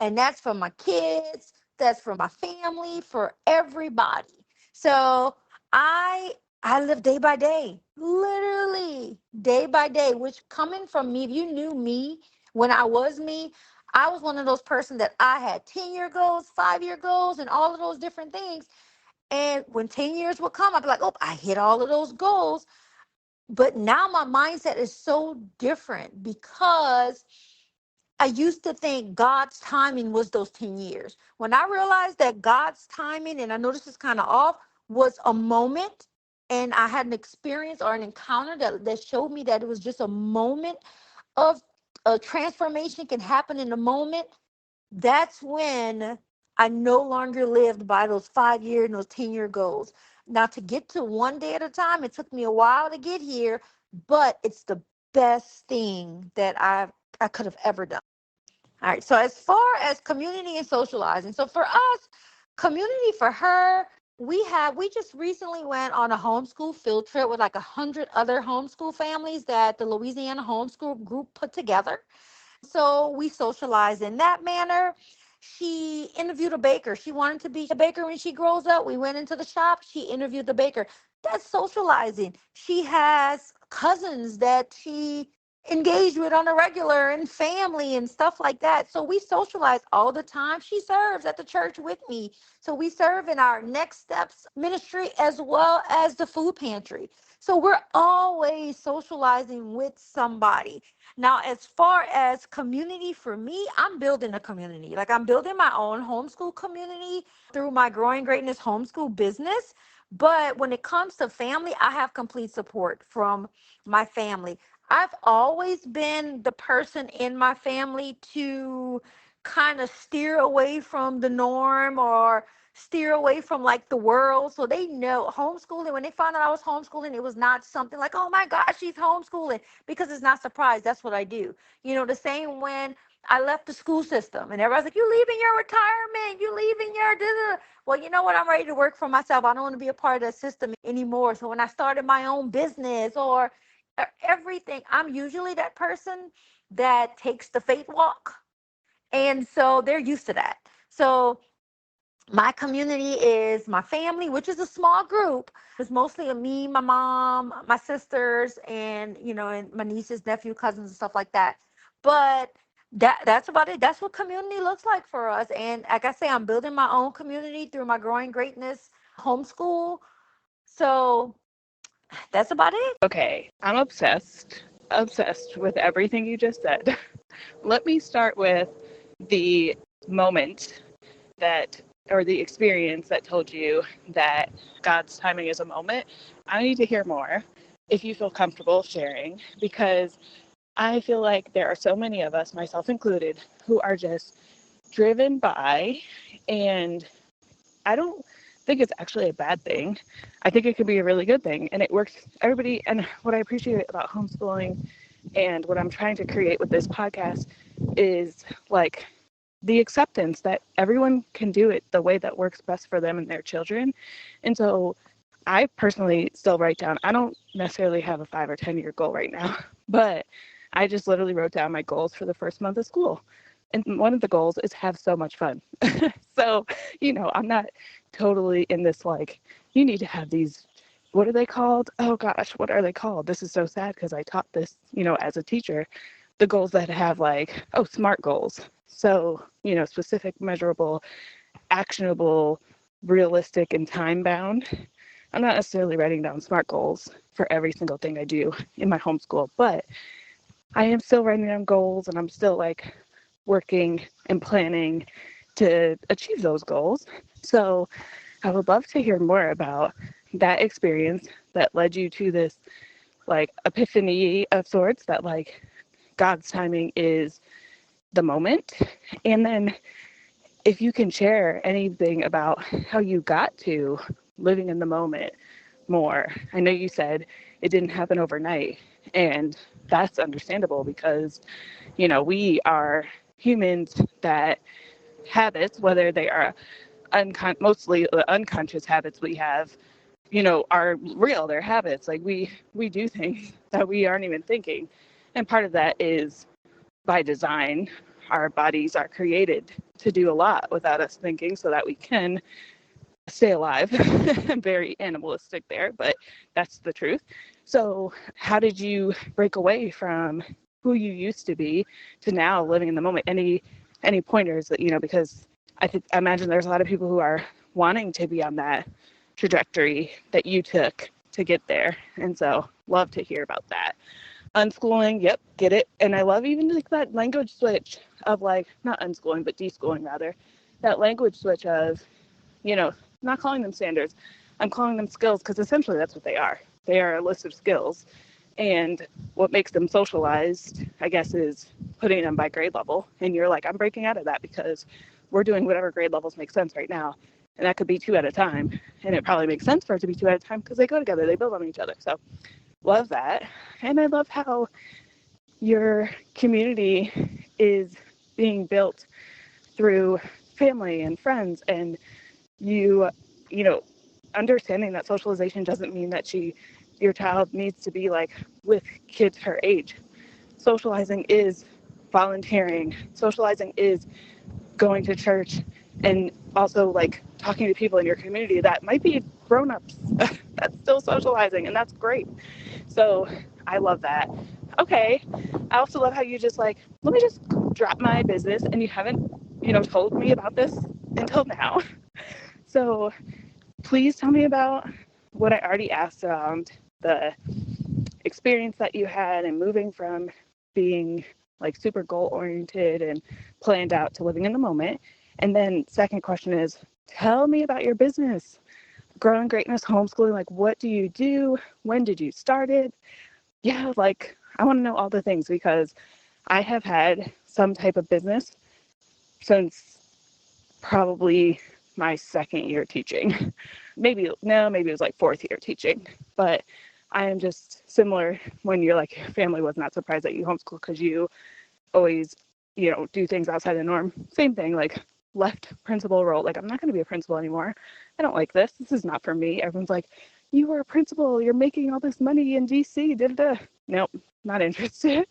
And that's for my kids, that's for my family, for everybody. So I I live day by day, literally day by day, which coming from me, if you knew me when I was me, I was one of those person that I had 10-year goals, 5-year goals, and all of those different things. And when 10 years would come, I'd be like, oh, I hit all of those goals. But now my mindset is so different because I used to think God's timing was those 10 years. When I realized that God's timing, and I know this is kind of off, was a moment, and I had an experience or an encounter that showed me that it was just a moment of a transformation can happen in a moment. That's when I no longer lived by those 5-year and those 10-year goals. Now, to get to one day at a time, it took me a while to get here, but it's the best thing that I could have ever done. All right. So as far as community and socializing, so for us, community for her, we just recently went on a homeschool field trip with like 100 other homeschool families that the Louisiana homeschool group put together. So we socialized in that manner. She interviewed a baker. She wanted to be a baker when she grows up. We went into the shop. She interviewed the baker. That's socializing. She has cousins that she engaged with on a regular and family and stuff like that. So we socialize all the time. She serves at the church with me. So we serve in our Next Steps ministry as well as the food pantry. So we're always socializing with somebody. Now, as far as community for me, I'm building a community. Like I'm building my own homeschool community through my Growing Greatness Homeschool business. But when it comes to family, I have complete support from my family. I've always been the person in my family to kind of steer away from the norm or steer away from like the world. So they know homeschooling. When they found out I was homeschooling, it was not something like, oh my gosh, she's homeschooling, because it's not surprised. That's what I do. You know, the same when I left the school system and everybody's like, you leaving your retirement, you leaving your da-da-da. Well, you know what? I'm ready to work for myself. I don't want to be a part of the system anymore. So when I started my own business or everything, I'm usually that person that takes the faith walk. And so they're used to that. So my community is my family, which is a small group. It's mostly me, my mom, my sisters, and and my nieces, nephew, cousins, and stuff like that. But that's about it. That's what community looks like for us. And like I say, I'm building my own community through my Growing Greatness Homeschool. So that's about it. Okay, I'm obsessed with everything you just said. Let me start with the moment that, or the experience that told you that God's timing is a moment. I need to hear more if you feel comfortable sharing, because I feel like there are so many of us, myself included, who are just driven by, and I don't think it's actually a bad thing. I think it could be a really good thing, and it works. Everybody, and what I appreciate about homeschooling and what I'm trying to create with this podcast is like the acceptance that everyone can do it the way that works best for them and their children. And so I personally still write down, I don't necessarily have a 5 or 10-year goal right now, but I just literally wrote down my goals for the first month of school. And one of the goals is have so much fun. So, I'm not totally in this like, you need to have these, what are they called? Oh gosh, what are they called? This is so sad because I taught this, as a teacher, the goals that have like, oh, SMART goals. So, specific, measurable, actionable, realistic, and time bound. I'm not necessarily writing down SMART goals for every single thing I do in my homeschool, but I am still writing down goals, and I'm still like working and planning to achieve those goals. So I would love to hear more about that experience that led you to this like epiphany of sorts that like God's timing is the moment. And then if you can share anything about how you got to living in the moment more. I know you said it didn't happen overnight, and that's understandable because, we are humans that habits, whether they are mostly the unconscious habits we have, are real. They're habits. Like we do things that we aren't even thinking. And part of that is by design. Our bodies are created to do a lot without us thinking so that we can stay alive. Very animalistic there, but that's the truth. So how did you break away from who you used to be to now living in the moment? Any pointers that, because I imagine there's a lot of people who are wanting to be on that trajectory that you took to get there. And so love to hear about that. Unschooling, yep, get it. And I love even like that language switch of like, not unschooling, but deschooling rather. That language switch of, not calling them standards. I'm calling them skills because essentially that's what they are. They are a list of skills. And what makes them socialized, I guess, is putting them by grade level. And you're like, I'm breaking out of that because we're doing whatever grade levels make sense right now. And that could be 2 at a time. And it probably makes sense for it to be 2 at a time because they go together, they build on each other. So love that. And I love how your community is being built through family and friends, and you understanding that socialization doesn't mean that your child needs to be like with kids her age. Socializing is volunteering. Socializing is going to church and also like talking to people in your community that might be grown-ups. That's still socializing, and that's great. So I love that. Okay. I also love how you just like, let me just drop my business, and you haven't, told me about this until now. So please tell me about what I already asked around the experience that you had and moving from being like super goal oriented and planned out to living in the moment. And then second question is, tell me about your business. Growing Greatness Homeschooling, like what do you do? When did you start it? Yeah, like I want to know all the things because I have had some type of business since probably my second year teaching. Maybe it was like fourth year teaching. But I am just similar when you're like, your family was not surprised that you homeschool because you always, do things outside the norm. Same thing, like left principal role. Like, I'm not going to be a principal anymore. I don't like this. This is not for me. Everyone's like, you were a principal. You're making all this money in DC. Da-da-da. Nope, not interested.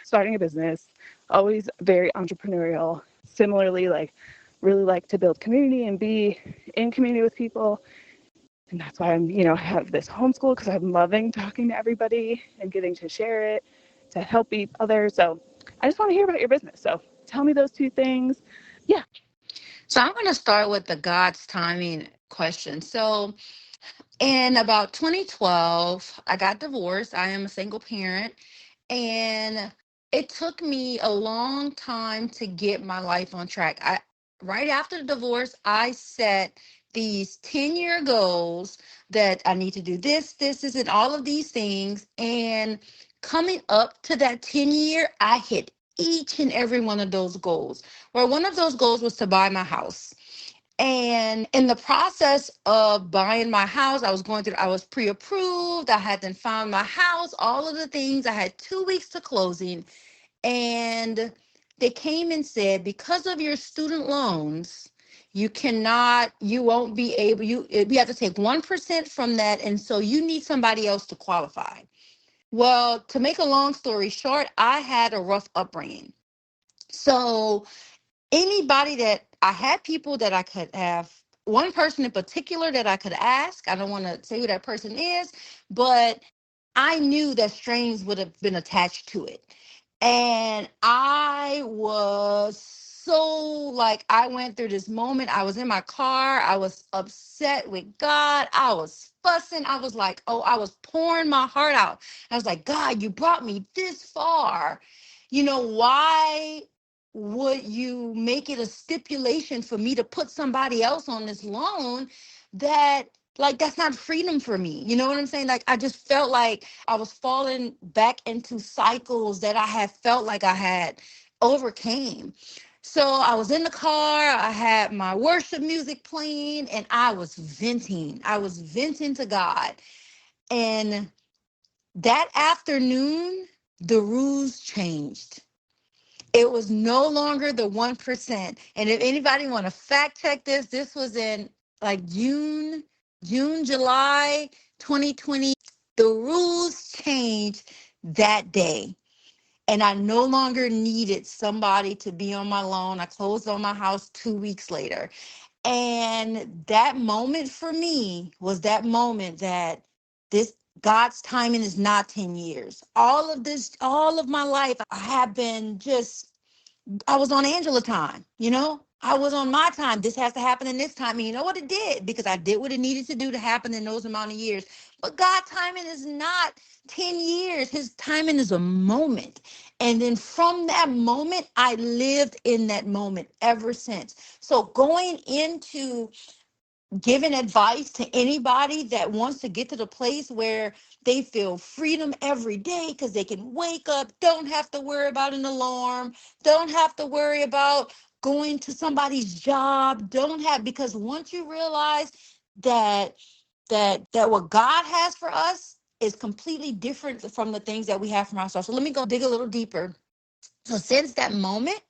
Starting a business, always very entrepreneurial. Similarly, like, really like to build community and be in community with people. And that's why I'm, have this homeschool because I'm loving talking to everybody and getting to share it, to help others. So I just want to hear about your business. So tell me those two things. Yeah. So I'm going to start with the God's timing question. So in about 2012, I got divorced. I am a single parent. And it took me a long time to get my life on track. Right after the divorce, I set these 10-year goals that I need to do this, and all of these things. And coming up to that 10-year, I hit each and every one of those goals. Where one of those goals was to buy my house. And in the process of buying my house, I was pre approved. I had then found my house, all of the things. I had 2 weeks to closing. And they came and said, because of your student loans, you won't be able, you have to take 1% from that. And so you need somebody else to qualify. Well, to make a long story short, I had a rough upbringing. So anybody that I had people that I could have, one person in particular that I could ask. I don't want to say who that person is, but I knew that strings would have been attached to it. And I was so like, I went through this moment. I was in my car. I was upset with God. I was fussing. I was like, oh, I was pouring my heart out. I was like, God, you brought me this far. Why would you make it a stipulation for me to put somebody else on this loan that Like, that's not freedom for me. You know what I'm saying? Like, I just felt like I was falling back into cycles that I had felt like I had overcame. So I was in the car, I had my worship music playing, and I was venting. I was venting to God. And that afternoon, the rules changed. It was no longer the 1%. And if anybody want to fact check this, this was in like July 2020. The rules changed that day. And I no longer needed somebody to be on my loan. I closed on my house 2 weeks later. And that moment for me was that moment that this God's timing is not 10 years. All of this, all of my life, I have been just, I was on Angela time, you know? I was on my time. This has to happen in this time. And you know what it did? Because I did what it needed to do to happen in those amount of years. But God's timing is not 10 years. His timing is a moment. And then from that moment, I lived in that moment ever since. So going into giving advice to anybody that wants to get to the place where they feel freedom every day because they can wake up, don't have to worry about an alarm, don't have to worry about going to somebody's job, don't have, because once you realize that that what God has for us is completely different from the things that we have for ourselves. So let me go dig a little deeper. So since that moment,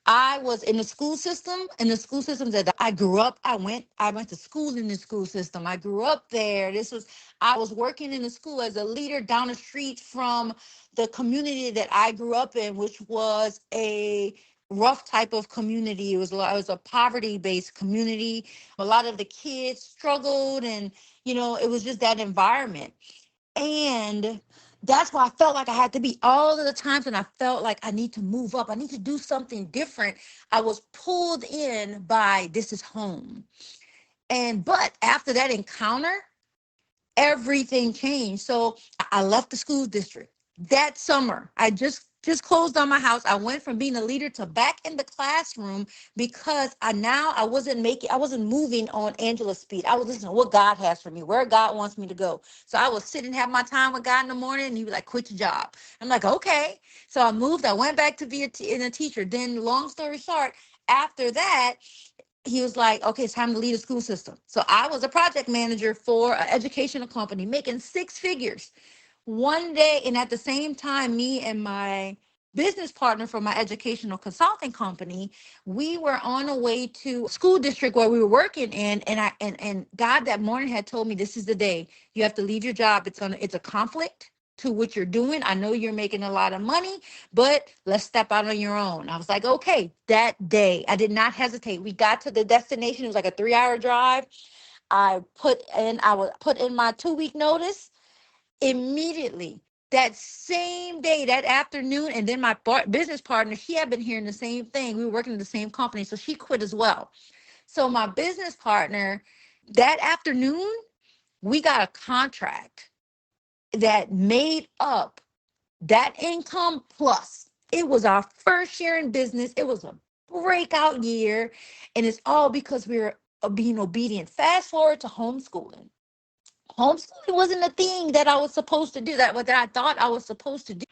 I was in the school system, in the school system that I grew up. I went to school in the school system. I grew up there. I was working in the school as a leader down the street from the community that I grew up in, which was a rough type of community. It was a poverty-based community. A lot of the kids struggled, and it was just that environment. And that's why I felt like I had to be all of the times when I felt like I need to move up, I need to do something different. I was pulled in by this is home. But after that encounter, everything changed. So I left the school district that summer. I just closed on my house. I went from being a leader to back in the classroom because I wasn't moving on Angela's speed. I was listening to what God has for me, where God wants me to go. So I was sitting, have my time with God in the morning, and he was like, quit your job. I'm like, okay. So I moved. I went back to be a teacher. Then long story short, after that, he was like, okay, it's time to lead a school system. So I was a project manager for an educational company making six figures one day. And at the same time, me and my business partner for my educational consulting company, we were on our way to a school district where we were working in. And God that morning had told me, this is the day you have to leave your job. It's a conflict to what you're doing. I know you're making a lot of money, but let's step out on your own. I was like, okay. That day, I did not hesitate. We got to the destination. It was like a 3-hour drive. I would put in my 2-week notice immediately. That same day, that afternoon, and then my business partner, she had been hearing the same thing. We were working in the same company, so she quit as well. So my business partner, that afternoon, we got a contract that made up that income plus. It was our first year in business. It was a breakout year. And it's all because we were being obedient. Fast forward to homeschooling. Homeschooling wasn't a thing that I was supposed to do, that I thought I was supposed to do.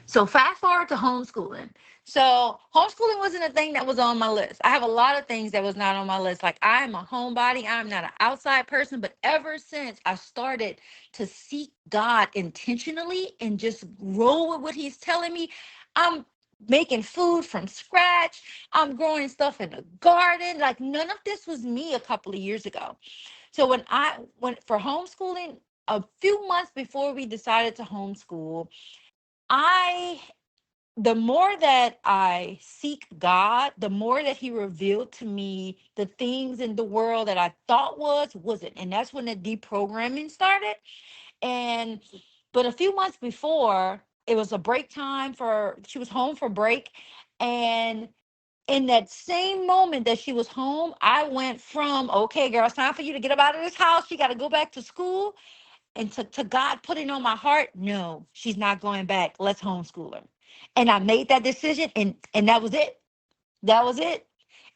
So fast forward to homeschooling. So homeschooling wasn't a thing that was on my list. I have a lot of things that was not on my list. Like, I am a homebody. I'm not an outside person. But ever since I started to seek God intentionally and just roll with what he's telling me, I'm making food from scratch. I'm growing stuff in the garden. Like, none of this was me a couple of years ago. So when I went for homeschooling, a few months before we decided to homeschool, I the more that I seek God, the more that he revealed to me the things in the world that I thought wasn't. And that's when the deprogramming started. And but a few months before, it was a break time she was home for break. And in that same moment that she was home, I went from, okay, girl, it's time for you to get up out of this house. You got to go back to school. And to God putting on my heart, no, she's not going back. Let's homeschool her. And I made that decision, and that was it. That was it.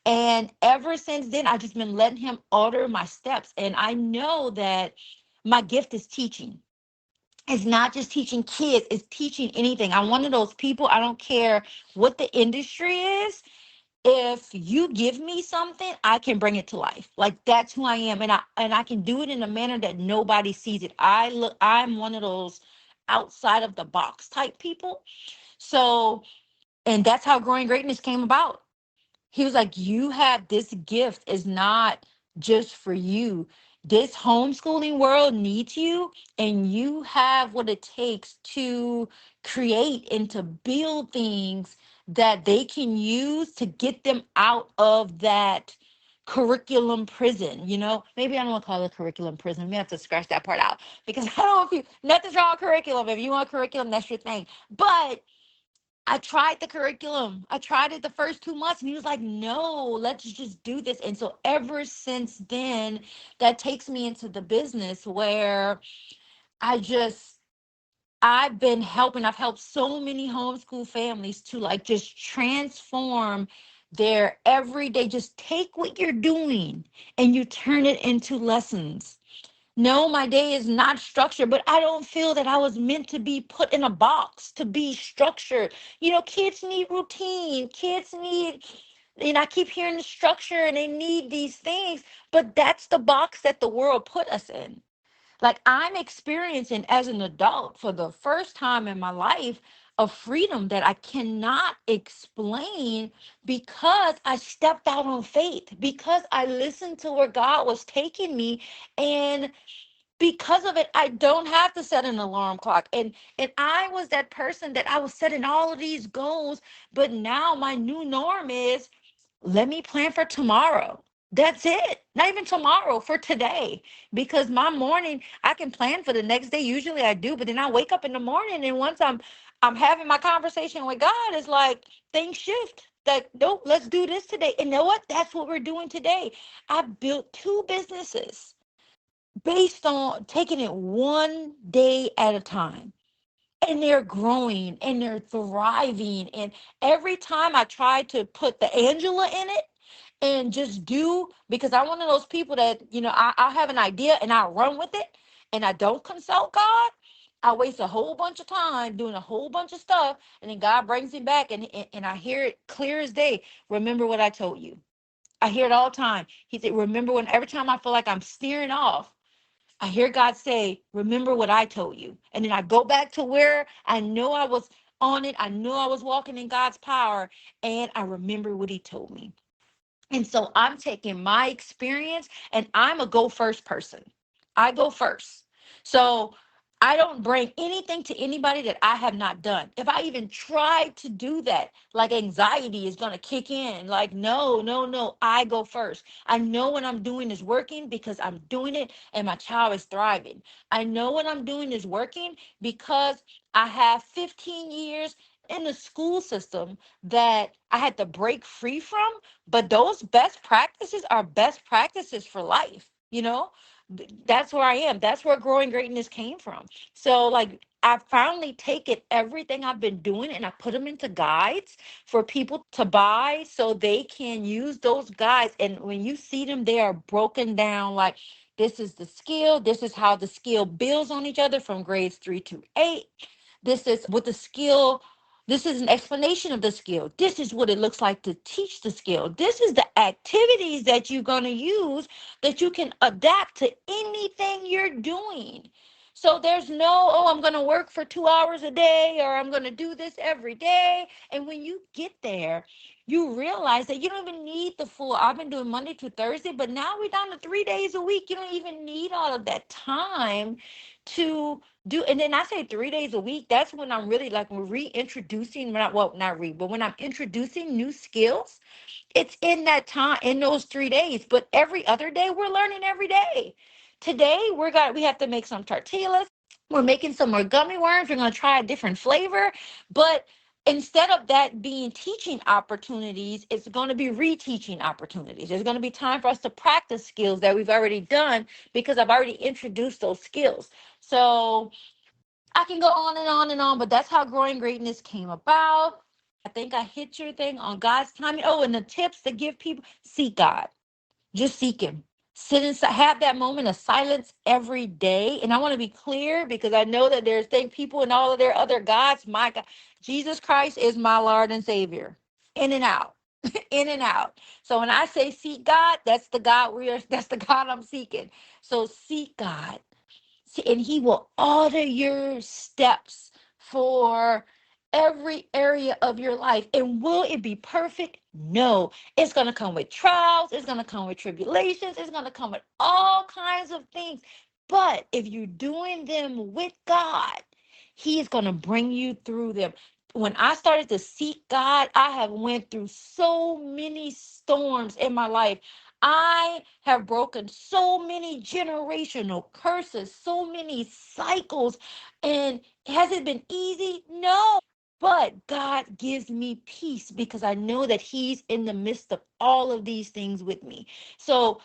And ever since then, I've just been letting him order my steps. And I know that my gift is teaching. It's not just teaching kids, it's teaching anything. I'm one of those people, I don't care what the industry is. If you give me something, I can bring it to life. Like that's who I am. And I can do it in a manner that nobody sees it. I'm one of those outside of the box type people. So, and that's how Growing Greatness came about. He was like, you have this gift is not just for you. This homeschooling world needs you, and you have what it takes to create and to build things that they can use to get them out of that curriculum prison. Maybe I don't want to call it curriculum prison. We have to scratch that part out, because I don't know if you, nothing's wrong with curriculum. If you want curriculum, that's your thing. But I tried the curriculum. I tried it the first 2 months, and he was like, no, let's just do this. And so ever since then, that takes me into the business where I just, I've helped so many homeschool families to like just transform their everyday, just take what you're doing and you turn it into lessons. No, my day is not structured, but I don't feel that I was meant to be put in a box to be structured. Kids need routine. Kids need, I keep hearing the structure and they need these things, but that's the box that the world put us in. Like I'm experiencing as an adult for the first time in my life a freedom that I cannot explain because I stepped out on faith, because I listened to where God was taking me. And because of it, I don't have to set an alarm clock. And I was that person that I was setting all of these goals, but now my new norm is, let me plan for tomorrow. That's it. Not even tomorrow, for today. Because my morning, I can plan for the next day. Usually I do, but then I wake up in the morning, and once I'm having my conversation with God, it's like things shift. Like, nope, let's do this today. And you know what? That's what we're doing today. I built two businesses based on taking it one day at a time. And they're growing and they're thriving. And every time I try to put the Angela in it and just do, because I'm one of those people that, I have an idea and I run with it and I don't consult God. I waste a whole bunch of time doing a whole bunch of stuff. And then God brings me back, and I hear it clear as day. Remember what I told you. I hear it all the time. He said, remember, when every time I feel like I'm steering off, I hear God say, remember what I told you. And then I go back to where I know I was on it. I know I was walking in God's power. And I remember what he told me. And so I'm taking my experience, and I'm a go first person. I go first. So I don't bring anything to anybody that I have not done. If I even try to do that, like anxiety is going to kick in. Like, no, no, no, I go first. I know what I'm doing is working because I'm doing it and my child is thriving. I know what I'm doing is working because I have 15 years in the school system that I had to break free from, but those best practices are best practices for life. That's where I am. That's where Growing Greatness came from. So, like, I finally taken everything I've been doing and I put them into guides for people to buy so they can use those guides. And when you see them, they are broken down like, this is the skill. This is how the skill builds on each other from grades 3 to 8. This is what the skill, this is an explanation of the skill. This is what it looks like to teach the skill. This is the activities that you're going to use that you can adapt to anything you're doing. So there's no, oh, I'm going to work for 2 hours a day, or I'm going to do this every day. And when you get there, you realize that you don't even need the full, I've been doing Monday to Thursday, but now we're down to 3 days a week. You don't even need all of that time to do. And then I say 3 days a week, that's when I'm really like, we're reintroducing, not re, but when I'm introducing new skills, it's in that time, in those 3 days. But every other day, we're learning every day. Today, we have to make some tortillas. We're making some more gummy worms. We're going to try a different flavor. But instead of that being teaching opportunities, it's going to be reteaching opportunities. There's going to be time for us to practice skills that we've already done because I've already introduced those skills. So I can go on and on and on, but that's how Growing Greatness came about. I think I hit your thing on God's timing. Oh, and the tips to give people: seek God. Just seek him. Sit inside, have that moment of silence every day. And I want to be clear because I know that there's people and all of their other gods. My God, Jesus Christ is my Lord and Savior. In and out. In and out. So when I say seek God, that's the God I'm seeking. So seek God. And he will order your steps for every area of your life. And will it be perfect? No. It's going to come with trials, it's going to come with tribulations, it's going to come with all kinds of things. But if you're doing them with God, he is going to bring you through them. When I started to seek God, I have went through so many storms in my life. I have broken so many generational curses, so many cycles. And has it been easy? No. But God gives me peace because I know that he's in the midst of all of these things with me. So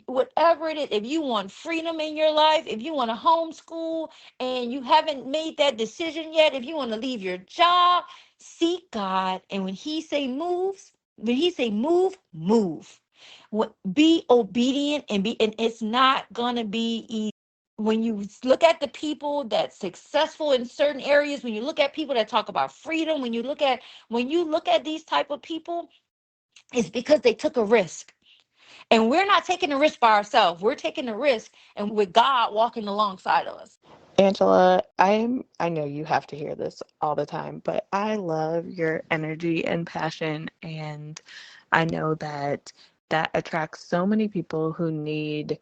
whatever it is, if you want freedom in your life, if you want to homeschool and you haven't made that decision yet, if you want to leave your job, seek God. And when he say move, move. Be obedient and it's not gonna be easy. When you look at the people that's successful in certain areas, when you look at people that talk about freedom, when you look at these type of people, it's because they took a risk. And we're not taking the risk by ourselves. We're taking the risk and with God walking alongside of us. Angela, I know you have to hear this all the time, but I love your energy and passion, and I know that that attracts so many people who need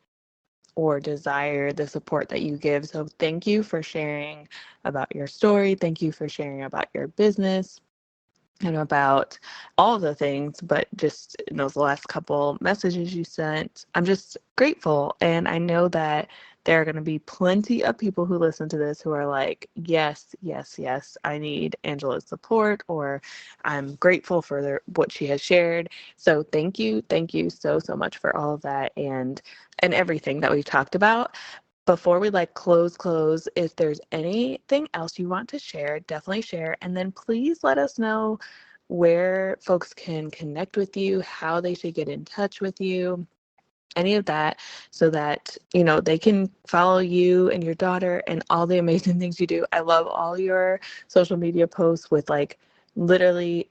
or desire the support that you give. So thank you for sharing about your story. Thank you for sharing about your business and about all the things, but just in those last couple messages you sent, I'm just grateful. And I know that there are going to be plenty of people who listen to this who are like, yes, yes, yes, I need Angela's support, or I'm grateful for what she has shared. So thank you so, so much for all of that and everything that we've talked about. Before we close, if there's anything else you want to share, definitely share. And then please let us know where folks can connect with you, how they should get in touch with you, any of that, so that, they can follow you and your daughter and all the amazing things you do. I love all your social media posts with literally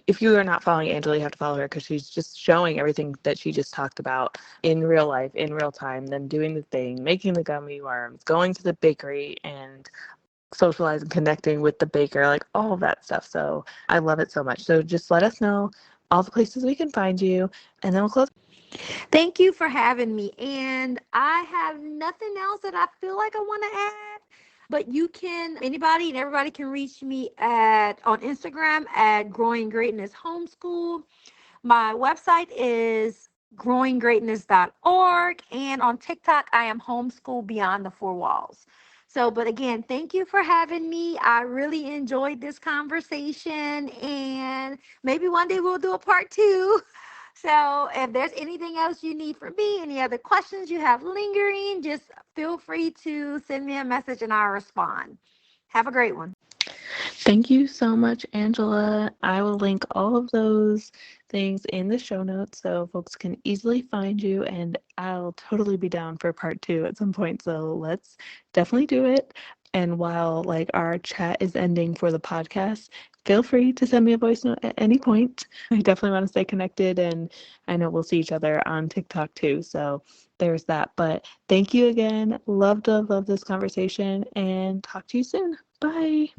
if you are not following Angela, you have to follow her because she's just showing everything that she just talked about in real life, in real time, then doing the thing, making the gummy worms, going to the bakery and socializing, connecting with the baker, like all of that stuff. So I love it so much. So just let us know all the places we can find you, and then we'll close. Thank you for having me. And I have nothing else that I feel like I want to add. But anybody and everybody can reach me on Instagram at Growing Greatness Homeschool. My website is growinggreatness.org. And on TikTok, I am Homeschool Beyond the Four Walls. So, but again, thank you for having me. I really enjoyed this conversation. And maybe one day we'll do a part two. So if there's anything else you need from me, any other questions you have lingering, just feel free to send me a message and I'll respond. Have a great one. Thank you so much, Angela. I will link all of those things in the show notes so folks can easily find you, and I'll totally be down for part two at some point. So let's definitely do it. And while our chat is ending for the podcast, feel free to send me a voice note at any point. I definitely want to stay connected, and I know we'll see each other on TikTok too. So there's that. But thank you again. Love this conversation, and talk to you soon. Bye.